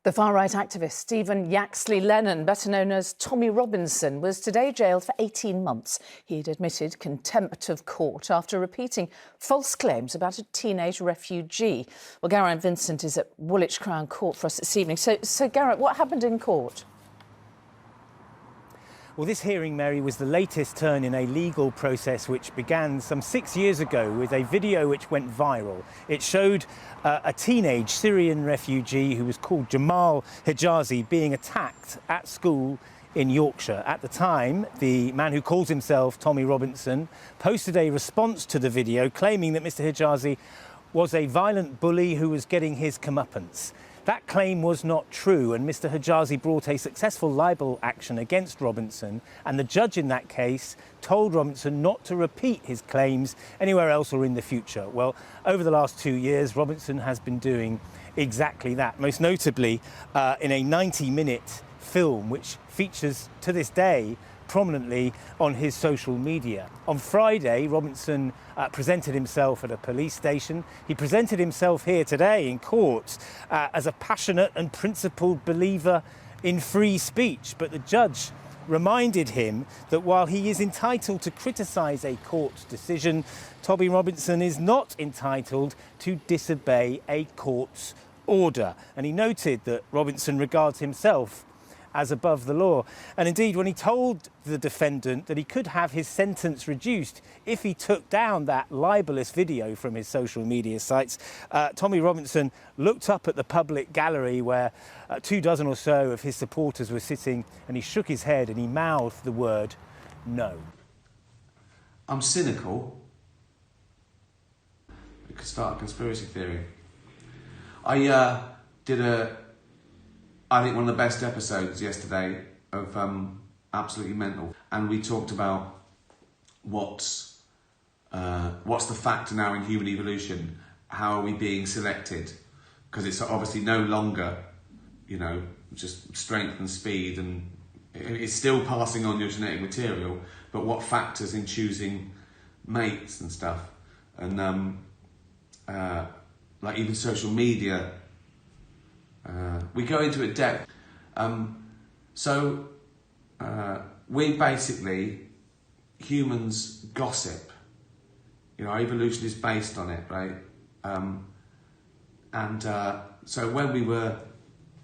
The far-right activist Stephen Yaxley Lennon, better known as Tommy Robinson, was today jailed for 18 months. He'd admitted contempt of court after repeating false claims about a teenage refugee. Well, Garrett Vincent is at Woolwich Crown Court for us this evening. So Garrett, what happened in court? Well, this hearing, Mary, was the latest turn in a legal process which began some 6 years ago with a video which went viral. It showed a teenage Syrian refugee who was called Jamal Hijazi being attacked at school in Yorkshire. At the time, the man who calls himself Tommy Robinson posted a response to the video claiming that Mr. Hijazi was a violent bully who was getting his comeuppance. That claim was not true, and Mr. Hijazi brought a successful libel action against Robinson, and the judge in that case told Robinson not to repeat his claims anywhere else or in the future. Well, over the last 2 years, Robinson has been doing exactly that, most notably in a 90-minute film which features to this day prominently on his social media. On Friday, Robinson presented himself at a police station. He presented himself here today in court as a passionate and principled believer in free speech. But the judge reminded him that while he is entitled to criticise a court's decision, Tommy Robinson is not entitled to disobey a court's order. And he noted that Robinson regards himself as above the law. And indeed, when he told the defendant that he could have his sentence reduced if he took down that libelous video from his social media sites, Tommy Robinson looked up at the public gallery where 24 or so of his supporters were sitting, and he shook his head and he mouthed the word no. I'm cynical. We could start a conspiracy theory. I think one of the best episodes yesterday of Absolutely Mental, and we talked about what's the factor now in human evolution. How are we being selected? Because it's obviously no longer, you know, just strength and speed, and it's still passing on your genetic material. But what factors in choosing mates and stuff, and like even social media. We go into it depth. We basically, humans gossip. You know, our evolution is based on it, right? So when we were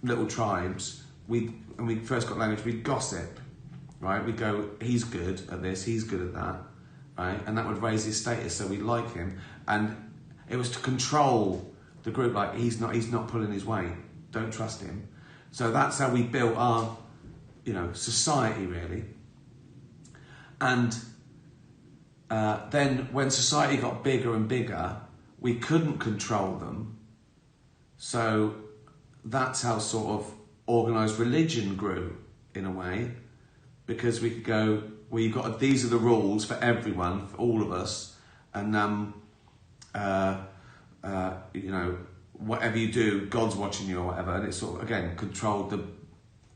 little tribes, when we first got language, we'd gossip, right? We'd go, he's good at this, he's good at that, right? And that would raise his status, so we'd like him. And it was to control the group, like he's not pulling his weight. Don't trust him. So that's how we built our, society really. And then when society got bigger and bigger, we couldn't control them. So that's how sort of organised religion grew in a way, because we could go, well, these are the rules for everyone, for all of us, and whatever you do, God's watching you or whatever, and it sort of again controlled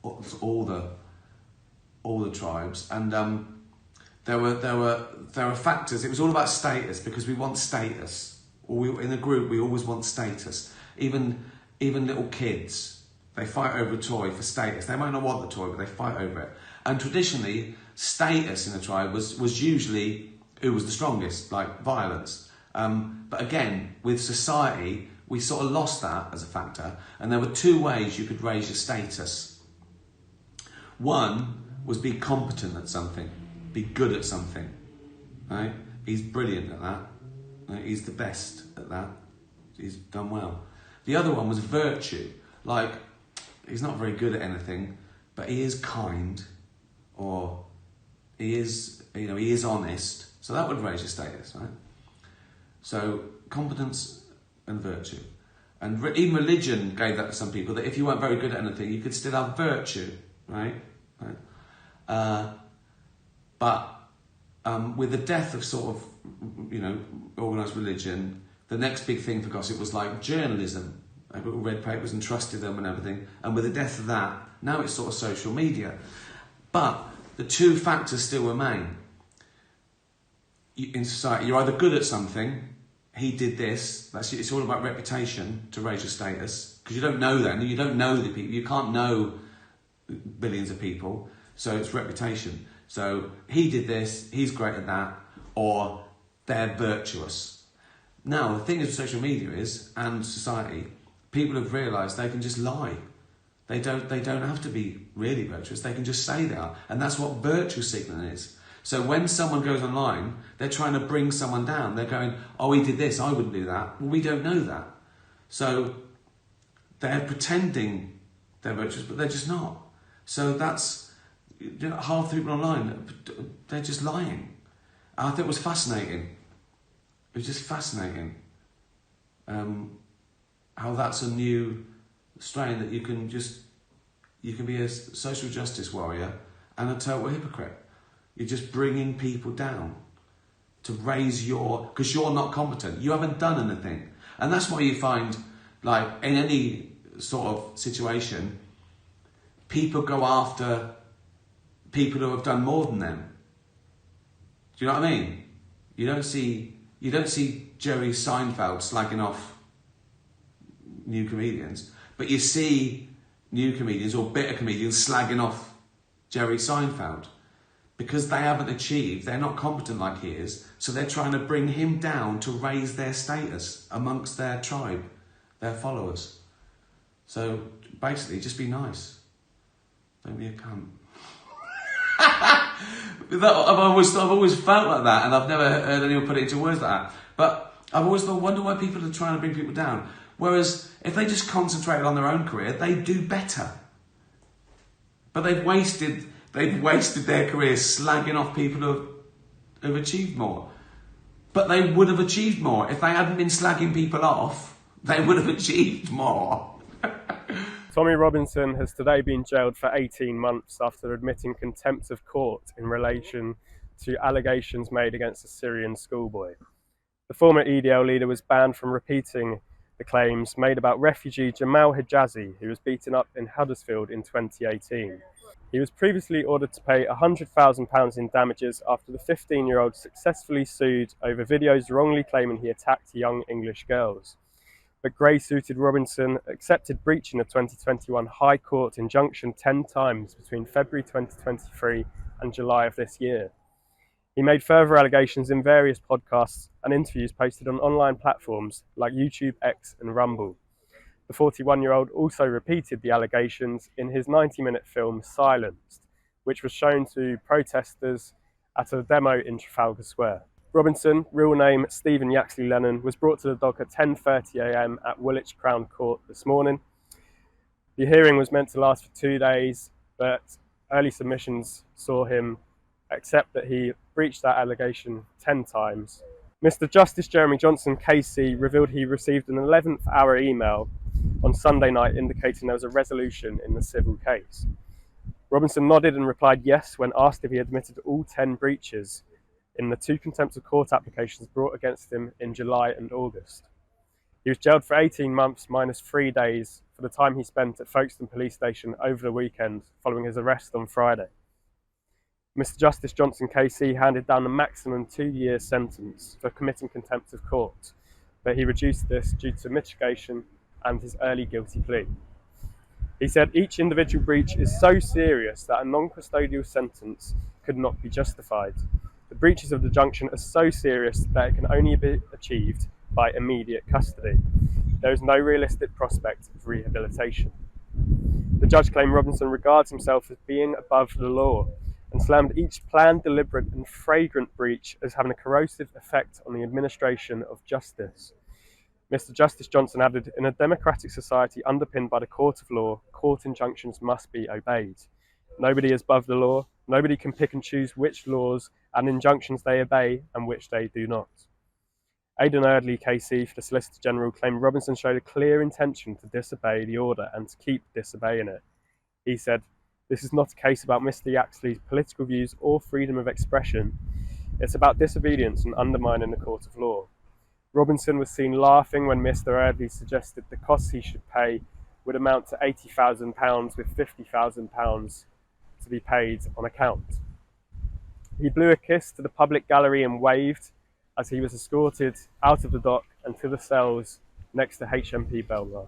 all the tribes. And there were factors. It was all about status, because we want status. In a group, we always want status. Even little kids, they fight over a toy for status. They might not want the toy, but they fight over it. And traditionally, status in a tribe was usually who was the strongest, like violence. But again, with society, we sort of lost that as a factor, and there were two ways you could raise your status. One was be competent at something, be good at something, right? He's brilliant at that, right? He's the best at that, he's done well. The other one was virtue, like he's not very good at anything, but he is kind, or he is honest, so that would raise your status, right? So competence and virtue. And even religion gave that to some people, that if you weren't very good at anything, you could still have virtue, right? But with the death of sort of, organised religion, the next big thing for gossip was like journalism. People read papers and trusted them and everything. And with the death of that, now it's sort of social media. But the two factors still remain. In society, you're either good at something, he did this, it's all about reputation to raise your status, because you don't know them, you don't know the people, you can't know billions of people, so it's reputation. So he did this, he's great at that, or they're virtuous. Now, the thing is with social media is, and society, people have realised they can just lie. They don't have to be really virtuous, they can just say they are. And that's what virtue signaling is. So when someone goes online, they're trying to bring someone down. They're going, oh, he did this, I wouldn't do that. Well, we don't know that. So they're pretending they're virtuous, but they're just not. So that's, half the people online, they're just lying. And I think it was fascinating. It was just fascinating how that's a new strain, that you can be a social justice warrior and a total hypocrite. You're just bringing people down to raise because you're not competent. You haven't done anything. And that's why you find, like, in any sort of situation, people go after people who have done more than them. Do you know what I mean? You don't see Jerry Seinfeld slagging off new comedians, but you see new comedians or bitter comedians slagging off Jerry Seinfeld because they haven't achieved, they're not competent like he is, so they're trying to bring him down to raise their status amongst their tribe, their followers. So basically, just be nice. Don't be a cunt. I've always felt like that, and I've never heard anyone put it into words like that. But I've always thought, wonder why people are trying to bring people down. Whereas if they just concentrated on their own career, they'd do better. But they've wasted their careers slagging off people who've achieved more. But they would have achieved more if they hadn't been slagging people off. They would have achieved more. Tommy Robinson has today been jailed for 18 months after admitting contempt of court in relation to allegations made against a Syrian schoolboy. The former EDL leader was banned from repeating the claims made about refugee Jamal Hijazi, who was beaten up in Huddersfield in 2018. He was previously ordered to pay £100,000 in damages after the 15-year-old successfully sued over videos wrongly claiming he attacked young English girls. But grey-suited Robinson accepted breaching a 2021 High Court injunction 10 times between February 2023 and July of this year. He made further allegations in various podcasts and interviews posted on online platforms like YouTube, X and Rumble. The 41-year-old also repeated the allegations in his 90-minute film Silenced, which was shown to protesters at a demo in Trafalgar Square. Robinson, real name Stephen Yaxley Lennon, was brought to the dock at 10:30 a.m. at Woolwich Crown Court this morning. The hearing was meant to last for 2 days, but early submissions saw him accept that he breached that allegation 10 times. Mr. Justice Jeremy Johnson KC revealed he received an 11th hour email on Sunday night indicating there was a resolution in the civil case. Robinson nodded and replied yes when asked if he admitted all 10 breaches in the 2 contempt of court applications brought against him in July and August. He was jailed for 18 months minus 3 days for the time he spent at Folkestone Police Station over the weekend following his arrest on Friday. Mr. Justice Johnson KC handed down a maximum 2-year sentence for committing contempt of court, but he reduced this due to mitigation and his early guilty plea. He said each individual breach is so serious that a non-custodial sentence could not be justified. The breaches of the junction are so serious that it can only be achieved by immediate custody. There is no realistic prospect of rehabilitation. The judge claimed Robinson regards himself as being above the law and slammed each planned, deliberate and flagrant breach as having a corrosive effect on the administration of justice. Mr. Justice Johnson added, in a democratic society underpinned by the court of law, court injunctions must be obeyed. Nobody is above the law. Nobody can pick and choose which laws and injunctions they obey and which they do not. Aidan Eardley KC for the Solicitor General claimed Robinson showed a clear intention to disobey the order and to keep disobeying it. He said, "This is not a case about Mr. Yaxley's political views or freedom of expression. It's about disobedience and undermining the court of law." Robinson was seen laughing when Mr. Eardley suggested the costs he should pay would amount to £80,000 with £50,000 to be paid on account. He blew a kiss to the public gallery and waved as he was escorted out of the dock and to the cells next to HMP BALR.